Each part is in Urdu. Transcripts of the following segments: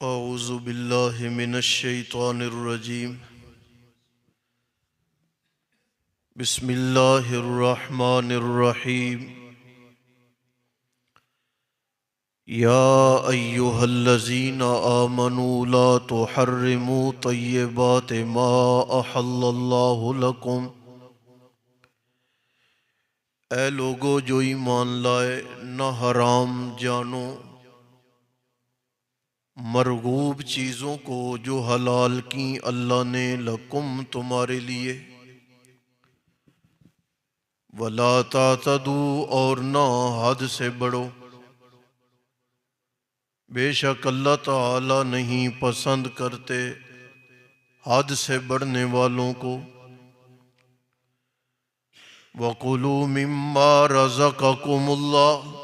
أعوذ بالله من الشيطان الرجيم بسم الله الرحمن الرحيم يا أيها الذين آمنوا لا تحرموا طيبات ما أحل الله لكم اے لوگو جو ایمان لائے نہ حرام جانو مرغوب چیزوں کو جو حلال کی اللہ نے لکم تمہارے لیے ولا تعتدوا اور نہ حد سے بڑھو بے شک اللہ تعالی نہیں پسند کرتے حد سے بڑھنے والوں کو وَقُلُوا مِمَّا رَزَقَكُمُ اللَّهُ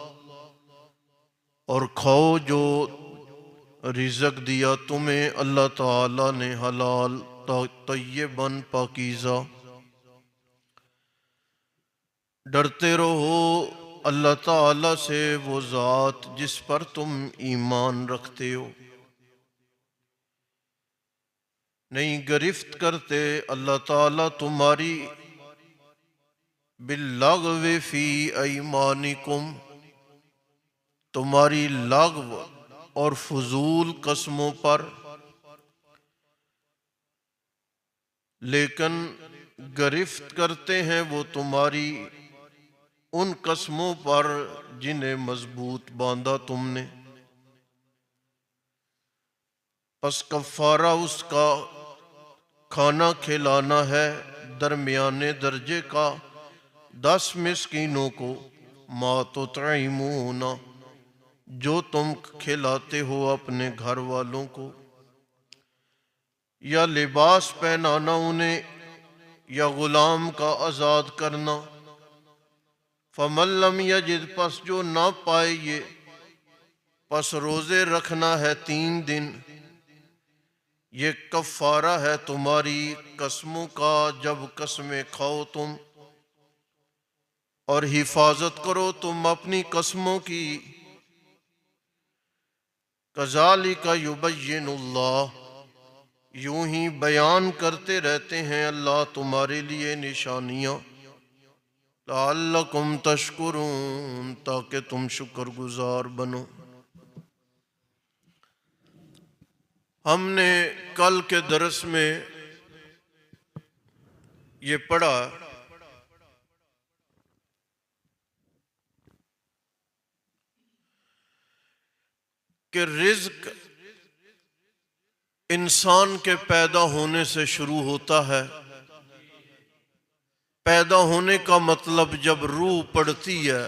اور کھاؤ جو رزق دیا تمہیں اللہ تعالی نے حلال طیباً پاکیزہ ڈرتے رہو اللہ تعالی سے وہ ذات جس پر تم ایمان رکھتے ہو نہیں گرفت کرتے اللہ تعالی تمہاری باللغو فی ایمانکم تمہاری لغو اور فضول قسموں پر لیکن گرفت کرتے ہیں وہ تمہاری ان قسموں پر جنہیں مضبوط باندھا تم نے پس کفارہ اس کا کھانا کھلانا ہے درمیانے درجے کا 10 مسکینوں کو ما تطعمون جو تم کھلاتے ہو اپنے گھر والوں کو یا لباس پہنانا انہیں یا غلام کا آزاد کرنا فمن لم یجد پس جو نہ پائے یہ پس روزے رکھنا ہے 3 دن یہ کفارہ ہے تمہاری قسموں کا جب قسمیں کھاؤ تم اور حفاظت کرو تم اپنی قسموں کی کذالک یبین اللہ یوں ہی بیان کرتے رہتے ہیں اللہ تمہارے لیے نشانیاں لعلکم تشکرون تاکہ تم شکر گزار بنو ہم نے کل کے درس میں یہ پڑھا کہ رزق انسان کے پیدا ہونے سے شروع ہوتا ہے پیدا ہونے کا مطلب جب روح پڑتی ہے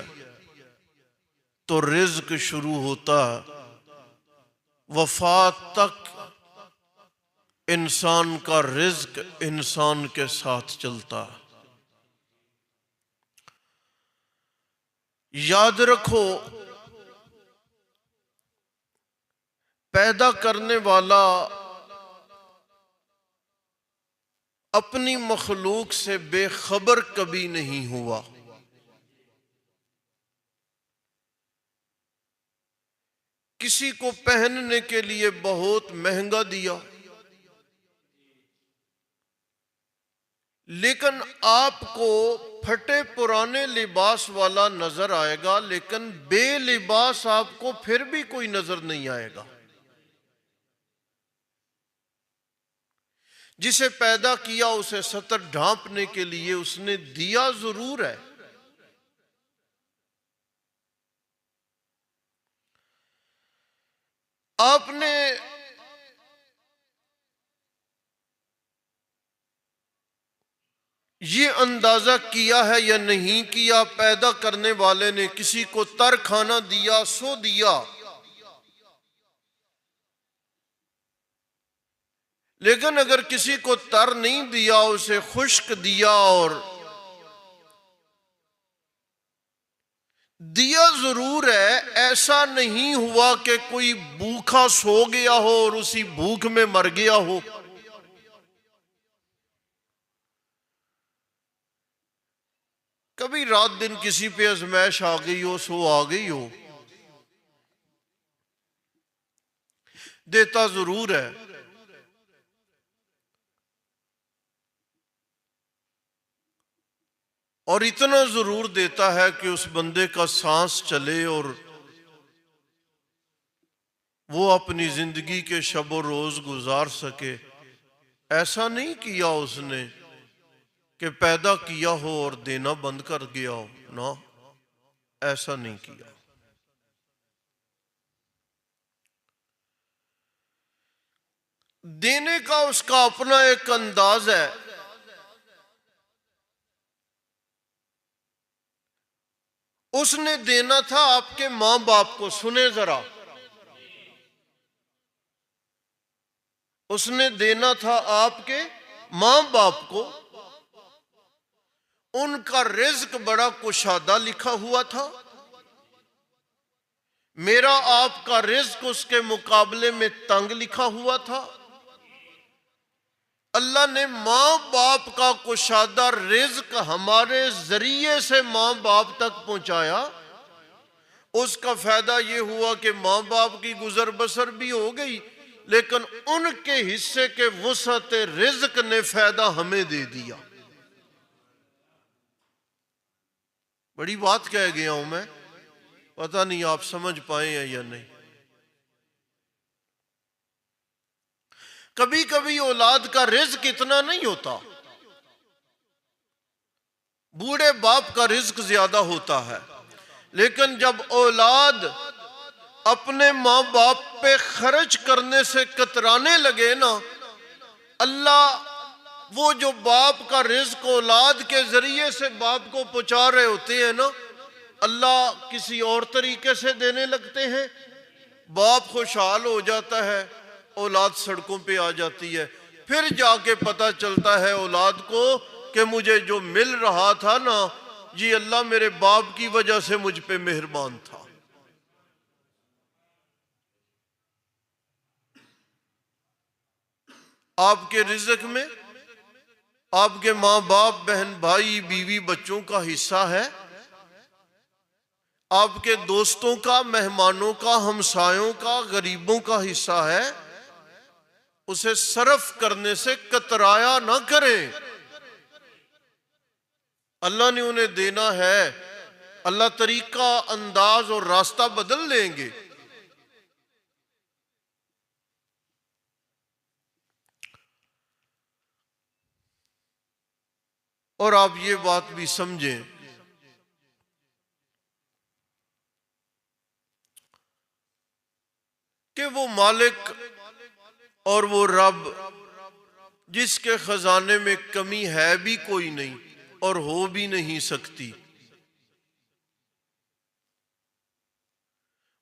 تو رزق شروع ہوتا ہے وفات تک انسان کا رزق انسان کے ساتھ چلتا ہے یاد رکھو پیدا کرنے والا اپنی مخلوق سے بے خبر کبھی نہیں ہوا کسی کو پہننے کے لیے بہت مہنگا دیا لیکن آپ کو پھٹے پرانے لباس والا نظر آئے گا لیکن بے لباس آپ کو پھر بھی کوئی نظر نہیں آئے گا جسے پیدا کیا اسے ستر ڈھانپنے کے لیے اس نے دیا ضرور ہے آپ نے یہ اندازہ کیا ہے یا نہیں کیا پیدا کرنے والے نے کسی کو تر کھانا دیا سو دیا لیکن اگر کسی کو تر نہیں دیا اسے خشک دیا اور دیا ضرور ہے ایسا نہیں ہوا کہ کوئی بھوکا سو گیا ہو اور اسی بھوک میں مر گیا ہو کبھی رات دن کسی پہ آزمائش آ گئی ہو سو آ گئی ہو دیتا ضرور ہے، اور اتنا ضرور دیتا ہے کہ اس بندے کا سانس چلے اور وہ اپنی زندگی کے شب و روز گزار سکے۔ ایسا نہیں کیا اس نے کہ پیدا کیا ہو اور دینا بند کر گیا ہو، نہ، ایسا نہیں کیا۔ دینے کا اس کا اپنا ایک انداز ہے۔ اس نے دینا تھا آپ کے ماں باپ کو، سنیں ذرا، اس نے دینا تھا آپ کے ماں باپ کو، ان کا رزق بڑا کشادہ لکھا ہوا تھا، میرا آپ کا رزق اس کے مقابلے میں تنگ لکھا ہوا تھا۔ اللہ نے ماں باپ کا کشادہ رزق ہمارے ذریعے سے ماں باپ تک پہنچایا۔ اس کا فائدہ یہ ہوا کہ ماں باپ کی گزر بسر بھی ہو گئی، لیکن ان کے حصے کے وسعت رزق نے فائدہ ہمیں دے دیا۔ بڑی بات کہہ گیا ہوں میں، پتہ نہیں آپ سمجھ پائے ہیں یا نہیں۔ کبھی کبھی اولاد کا رزق اتنا نہیں ہوتا، بوڑھے باپ کا رزق زیادہ ہوتا ہے، لیکن جب اولاد اپنے ماں باپ پہ خرچ کرنے سے کترانے لگے نا، اللہ وہ جو باپ کا رزق اولاد کے ذریعے سے باپ کو پہنچا رہے ہوتے ہیں نا، اللہ کسی اور طریقے سے دینے لگتے ہیں۔ باپ خوشحال ہو جاتا ہے، اولاد سڑکوں پہ آ جاتی ہے، پھر جا کے پتہ چلتا ہے اولاد کو کہ مجھے جو مل رہا تھا نا، جی اللہ میرے باپ کی وجہ سے مجھ پہ مہربان تھا۔ آپ کے رزق میں آپ کے ماں باپ، بہن بھائی، بیوی بچوں کا حصہ ہے، آپ کے دوستوں کا، مہمانوں کا، ہمسایوں کا، غریبوں کا حصہ ہے، اسے صرف کرنے سے کترایا نہ کریں۔ اللہ نے انہیں دینا ہے، اللہ طریقہ، انداز اور راستہ بدل لیں گے۔ اور آپ یہ بات بھی سمجھیں کہ وہ مالک اور وہ رب جس کے خزانے میں کمی ہے بھی کوئی نہیں اور ہو بھی نہیں سکتی،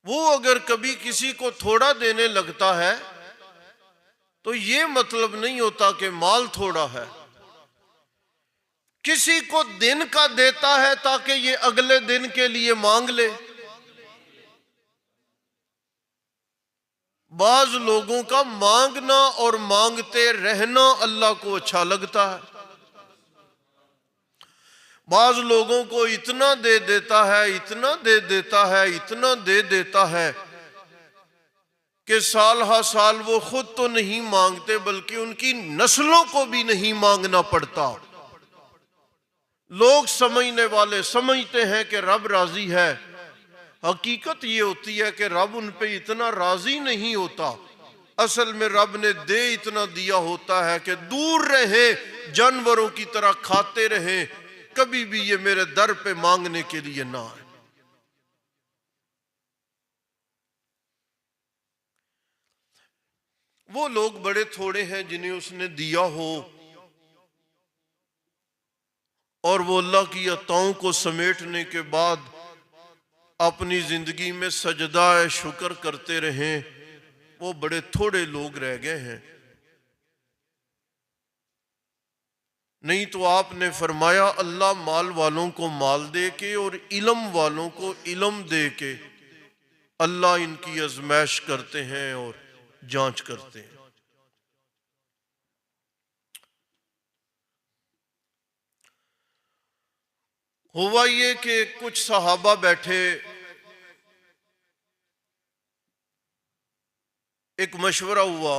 وہ اگر کبھی کسی کو تھوڑا دینے لگتا ہے تو یہ مطلب نہیں ہوتا کہ مال تھوڑا ہے۔ کسی کو دن کا دیتا ہے تاکہ یہ اگلے دن کے لیے مانگ لے۔ بعض لوگوں کا مانگنا اور مانگتے رہنا اللہ کو اچھا لگتا ہے، بعض لوگوں کو اتنا دے دیتا ہے، اتنا دے دیتا ہے، اتنا دے دیتا ہے کہ سال ہا سال وہ خود تو نہیں مانگتے بلکہ ان کی نسلوں کو بھی نہیں مانگنا پڑتا۔ لوگ سمجھنے والے سمجھتے ہیں کہ رب راضی ہے، حقیقت یہ ہوتی ہے کہ رب ان پہ اتنا راضی نہیں ہوتا، اصل میں رب نے دے اتنا دیا ہوتا ہے کہ دور رہیں، جانوروں کی طرح کھاتے رہیں، کبھی بھی یہ میرے در پہ مانگنے کے لیے نہ آئے۔ وہ لوگ بڑے تھوڑے ہیں جنہیں اس نے دیا ہو اور وہ اللہ کی عطاؤں کو سمیٹنے کے بعد اپنی زندگی میں سجدہ شکر کرتے رہیں، وہ بڑے تھوڑے لوگ رہ گئے ہیں۔ نہیں تو آپ نے فرمایا اللہ مال والوں کو مال دے کے اور علم والوں کو علم دے کے اللہ ان کی آزمائش کرتے ہیں اور جانچ کرتے ہیں۔ ہوا یہ کہ کچھ صحابہ بیٹھے ایک مشورہ ہوا،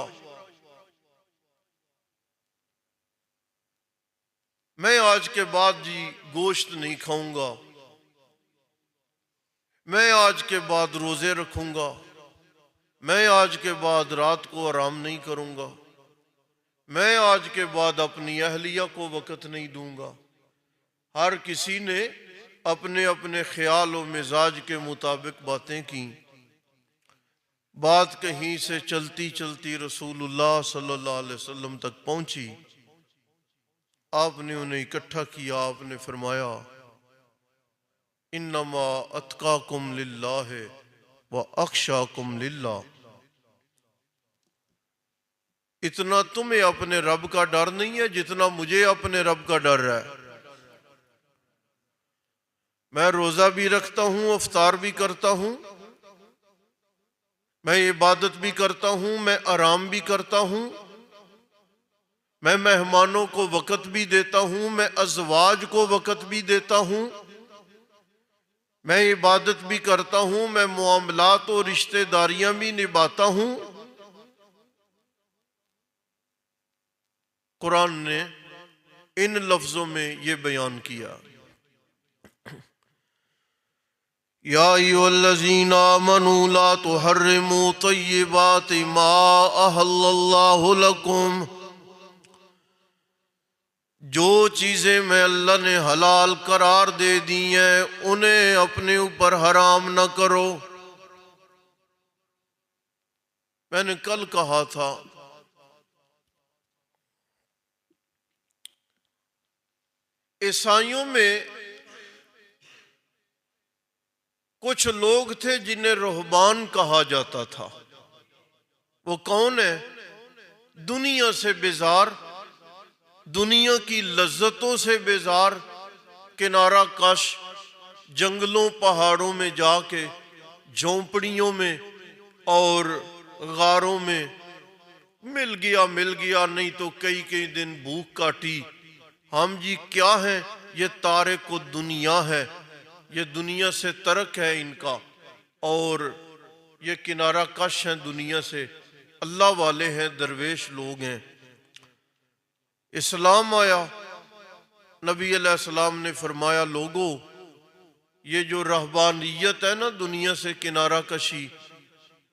میں آج کے بعد جی گوشت نہیں کھاؤں گا، میں آج کے بعد روزے رکھوں گا، میں آج کے بعد رات کو آرام نہیں کروں گا، میں آج کے بعد اپنی اہلیہ کو وقت نہیں دوں گا۔ ہر کسی نے اپنے اپنے خیال و مزاج کے مطابق باتیں کی۔ بات کہیں سے چلتی چلتی رسول اللہ صلی اللہ علیہ وسلم تک پہنچی۔ آپ نے انہیں اکٹھا کیا، آپ نے فرمایا انما اتقاکم للہ واخشاکم للہ، اتنا تمہیں اپنے رب کا ڈر نہیں ہے جتنا مجھے اپنے رب کا ڈر ہے۔ میں روزہ بھی رکھتا ہوں، افطار بھی کرتا ہوں، میں عبادت بھی کرتا ہوں، میں آرام بھی کرتا ہوں، میں مہمانوں کو وقت بھی دیتا ہوں، میں ازواج کو وقت بھی دیتا ہوں، میں عبادت بھی کرتا ہوں، میں معاملات اور رشتہ داریاں بھی نبھاتا ہوں۔ قرآن نے ان لفظوں میں یہ بیان کیا، یا ایھا الذین آمنوا لا تحرموا طیبات ما احل اللہ لکم، جو چیزیں میں اللہ نے حلال قرار دے دی ہیں انہیں اپنے اوپر حرام نہ کرو۔ میں نے کل کہا تھا عیسائیوں میں کچھ لوگ تھے جنہیں رہبان کہا جاتا تھا۔ وہ کون ہے؟ دنیا سے بیزار، دنیا کی لذتوں سے بیزار، کنارہ کش، جنگلوں پہاڑوں میں جا کے، جھونپڑیوں میں اور غاروں میں مل گیا نہیں تو کئی کئی دن بھوک کاٹی۔ ہم جی کیا ہیں؟ یہ تارک دنیا ہے، یہ دنیا سے ترک ہے ان کا، اور یہ کنارہ کش ہیں دنیا سے، اللہ والے ہیں، درویش لوگ ہیں۔ اسلام آیا، نبی علیہ السلام نے فرمایا لوگو یہ جو رہبانیت ہے نا، دنیا سے کنارہ کشی،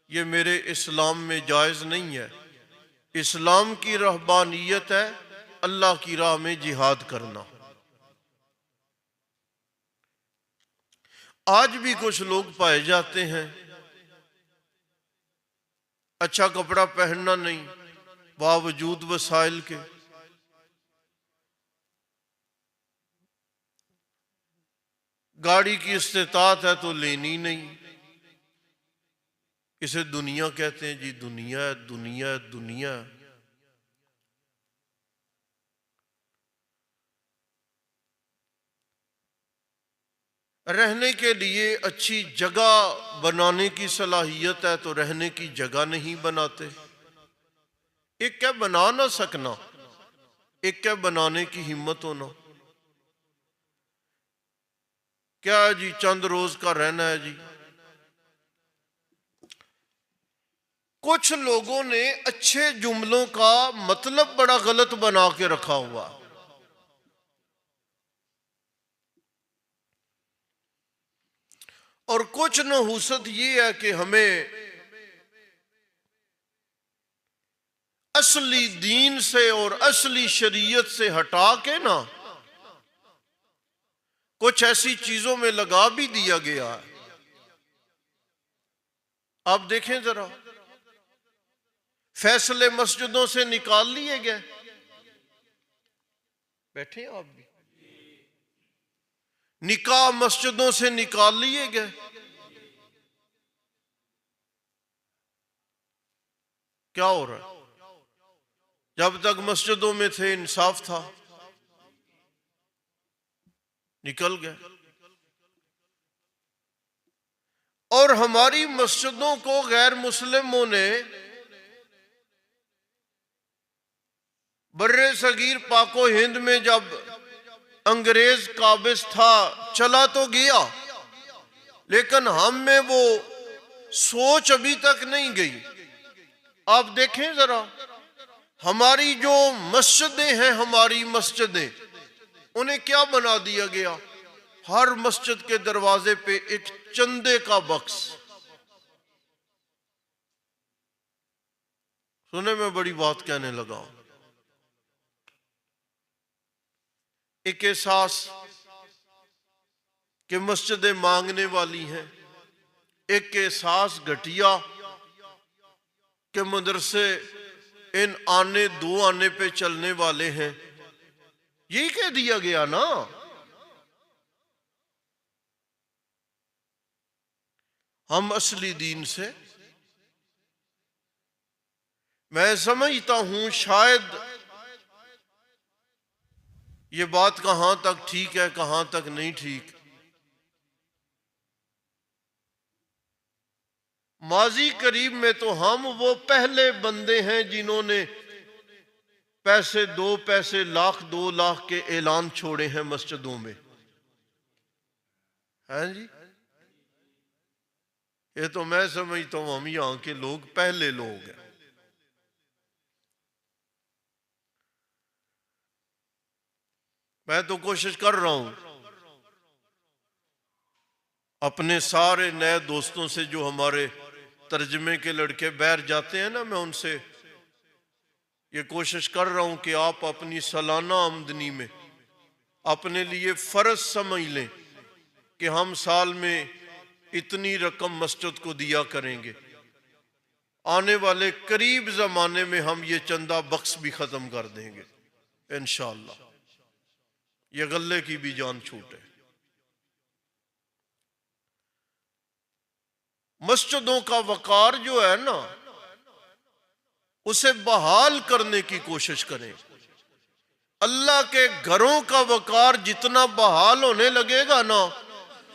یہ میرے اسلام میں جائز نہیں ہے۔ اسلام کی رہبانیت ہے اللہ کی راہ میں جہاد کرنا۔ آج بھی کچھ لوگ پائے جاتے ہیں اچھا کپڑا پہننا نہیں، باوجود وسائل کے، گاڑی کی استطاعت ہے تو لینی نہیں، اسے دنیا کہتے ہیں، جی دنیا ہے، دنیا ہے، دنیا ہے۔ رہنے کے لیے اچھی جگہ بنانے کی صلاحیت ہے تو رہنے کی جگہ نہیں بناتے۔ ایک ہے بنا نہ سکنا، ایک ہے بنانے کی ہمت ہونا۔ کیا ہے جی چند روز کا رہنا ہے جی۔ کچھ لوگوں نے اچھے جملوں کا مطلب بڑا غلط بنا کے رکھا ہوا، اور کچھ نحوست یہ ہے کہ ہمیں اصلی دین سے اور اصلی شریعت سے ہٹا کے نا کچھ ایسی چیزوں میں لگا بھی دیا گیا ہے۔ آپ دیکھیں ذرا، فیصلے مسجدوں سے نکال لیے گئے، بیٹھے آپ بھی، نکاح مسجدوں سے نکال لیے گئے۔ کیا ہو رہا ہے؟ جب تک مسجدوں میں تھے انصاف تھا، نکل گئے۔ اور ہماری مسجدوں کو غیر مسلموں نے بر صغیر پاک و ہند میں جب انگریز قابض تھا، چلا تو گیا، لیکن ہم میں وہ سوچ ابھی تک نہیں گئی۔ آپ دیکھیں ذرا ہماری جو مسجدیں ہیں، ہماری مسجدیں، انہیں کیا بنا دیا گیا؟ ہر مسجد کے دروازے پہ ایک چندے کا بکس. سنے میں بڑی بات کہنے لگا. ایک احساس کہ مسجدیں مانگنے والی ہیں، ایک احساس گھٹیا کہ مدرسے ان آنے دو آنے پہ چلنے والے ہیں. یہی کہہ دیا گیا نا. ہم اصلی دین سے، میں سمجھتا ہوں شاید یہ بات کہاں تک ٹھیک ہے کہاں تک نہیں ٹھیک. ماضی قریب میں تو ہم وہ پہلے بندے ہیں جنہوں نے پیسے 2 لاکھ 2 لاکھ کے اعلان چھوڑے ہیں مسجدوں میں. ہیں جی، یہ تو میں سمجھتا ہوں ہم یہاں کے لوگ پہلے لوگ ہیں. میں تو کوشش کر رہا ہوں اپنے سارے نئے دوستوں سے جو ہمارے ترجمے کے لڑکے باہر جاتے ہیں نا، میں ان سے یہ کوشش کر رہا ہوں کہ آپ اپنی سالانہ آمدنی میں اپنے لیے فرض سمجھ لیں کہ ہم سال میں اتنی رقم مسجد کو دیا کریں گے. آنے والے قریب زمانے میں ہم یہ چندہ بخش بھی ختم کر دیں گے انشاءاللہ. یہ غلے کی بھی جان چھوٹ ہے. مسجدوں کا وقار جو ہے نا، اسے بحال کرنے کی کوشش کریں. اللہ کے گھروں کا وقار جتنا بحال ہونے لگے گا نا،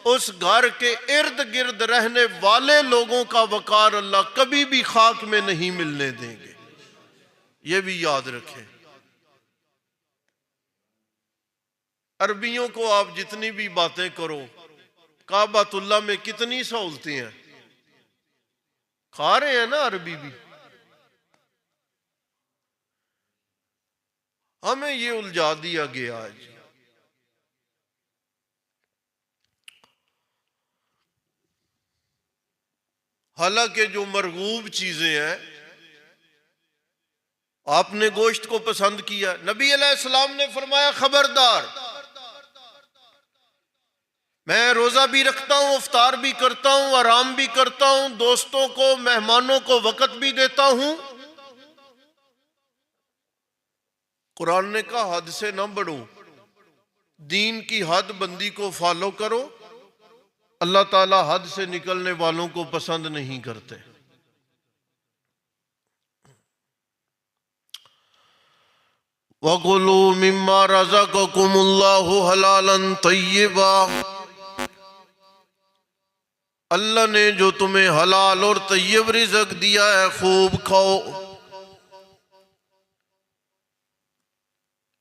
اس گھر کے ارد گرد رہنے والے لوگوں کا وقار اللہ کبھی بھی خاک میں نہیں ملنے دیں گے. یہ بھی یاد رکھیں. عربیوں کو آپ جتنی بھی باتیں کرو، کعبۃ اللہ میں کتنی سہولتیں ہیں، کھا رہے ہیں نا عربی بھی. ہمیں یہ الجھا دیا گیا ہے جی. حالانکہ جو مرغوب چیزیں ہیں، آپ نے گوشت کو پسند کیا. نبی علیہ السلام نے فرمایا خبردار، میں روزہ بھی رکھتا ہوں، افطار بھی کرتا ہوں، آرام بھی کرتا ہوں، دوستوں کو مہمانوں کو وقت بھی دیتا ہوں. قرآن نے کہا حد سے نہ بڑھو، دین کی حد بندی کو فالو کرو. اللہ تعالیٰ حد سے نکلنے والوں کو پسند نہیں کرتے. وَقُلُوا مِمَّا رَزَقَكُمُ اللَّهُ حَلَالًا طَيِّبًا، اللہ نے جو تمہیں حلال اور طیب رزق دیا ہے خوب کھاؤ.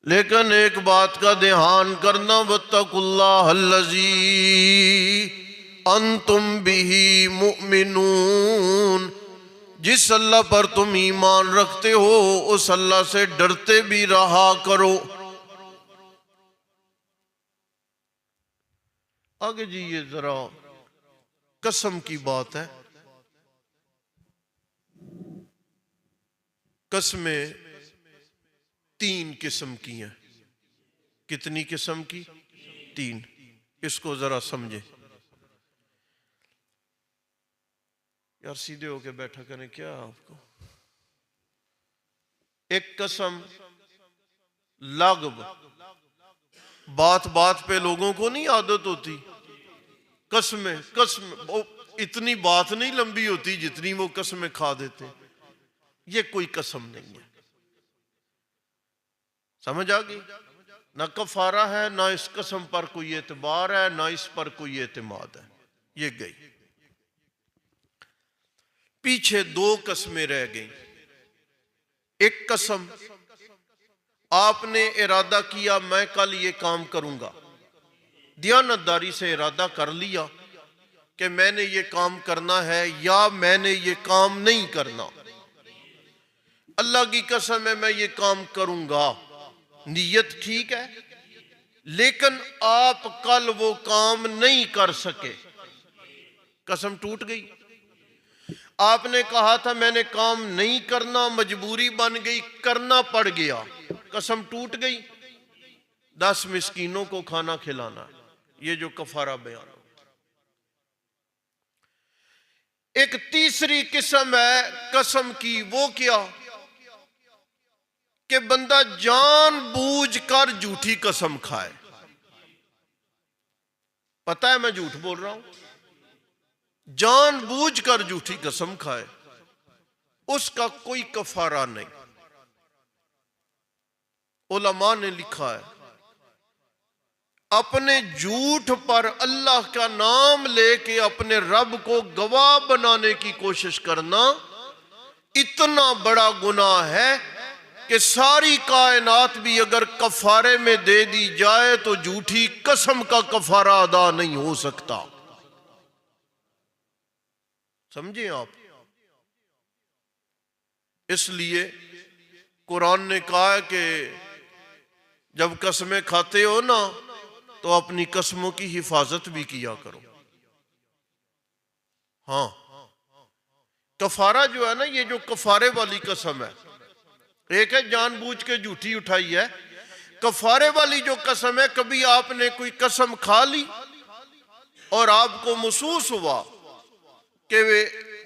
لیکن ایک بات کا دھیان کرنا، وَاتَّقُوا اللَّهَ الَّذِي أَنْتُمْ بِهِ مُؤْمِنُونَ، جس اللہ پر تم ایمان رکھتے ہو اس اللہ سے ڈرتے بھی رہا کرو. آگے جی یہ ذرا قسم کی بات ہے. قسمیں 3 قسم کی ہیں. کتنی قسم کی؟ 3. اس کو ذرا سمجھے. یار سیدھے ہو کے بیٹھا کریں کیا آپ کو. ایک قسم لغو، بات بات پہ لوگوں کو نہیں عادت ہوتی. قسم اتنی بات نہیں لمبی ہوتی جتنی وہ قسمیں کھا دیتے. یہ کوئی قسم نہیں ہے. سمجھ آگئی؟ نہ کفارہ ہے، نہ اس قسم پر کوئی اعتبار ہے، نہ اس پر کوئی اعتماد ہے. یہ گئی. پیچھے 2 قسمیں رہ گئیں. ایک قسم آپ نے ارادہ کیا میں کل یہ کام کروں گا، دیانتداری سے ارادہ کر لیا کہ میں نے یہ کام کرنا ہے یا میں نے یہ کام نہیں کرنا. اللہ کی قسم ہے میں یہ کام کروں گا، نیت ٹھیک ہے، لیکن آپ کل وہ کام نہیں کر سکے، قسم ٹوٹ گئی۔ آپ نے کہا تھا میں نے کام نہیں کرنا، مجبوری بن گئی، کرنا پڑ گیا، قسم ٹوٹ گئی۔ 10 مسکینوں کو کھانا کھلانا، یہ جو کفارہ بیان ہو۔ ایک تیسری قسم ہے قسم کی، وہ کیا کہ بندہ جان بوجھ کر جھوٹی قسم کھائے، پتہ ہے میں جھوٹ بول رہا ہوں، جان بوجھ کر جھوٹی قسم کھائے، اس کا کوئی کفارہ نہیں۔ علماء نے لکھا ہے اپنے جھوٹ پر اللہ کا نام لے کے اپنے رب کو گواہ بنانے کی کوشش کرنا اتنا بڑا گناہ ہے کہ ساری کائنات بھی اگر کفارے میں دے دی جائے تو جھوٹی قسم کا کفارہ ادا نہیں ہو سکتا۔ سمجھیں آپ؟ اس لیے قرآن نے کہا ہے کہ جب قسمیں کھاتے ہو نا تو اپنی قسموں کی حفاظت بھی کیا کرو۔ ہاں، کفارہ جو ہے نا، یہ جو کفارے والی قسم ہے، ایک ہے جان بوجھ کے جھوٹی اٹھائی ہے، کفارے والی جو قسم ہے، کبھی آپ نے کوئی قسم کھا لی اور آپ کو محسوس ہوا کہ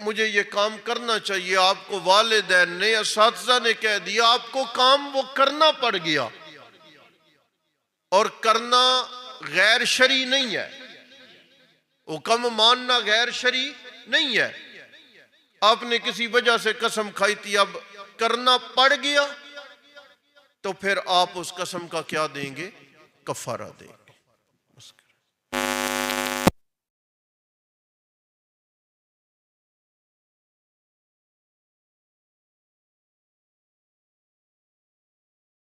مجھے یہ کام کرنا چاہیے، آپ کو والدین نے، اساتذہ نے کہہ دیا، آپ کو کام وہ کرنا پڑ گیا، اور کرنا غیر شرعی نہیں ہے، حکم ماننا غیر شرعی نہیں ہے، آپ نے کسی وجہ سے قسم کھائی تھی، اب کرنا پڑ گیا، تو پھر آپ اس قسم کا کیا دیں گے؟ کفارہ دیں گے۔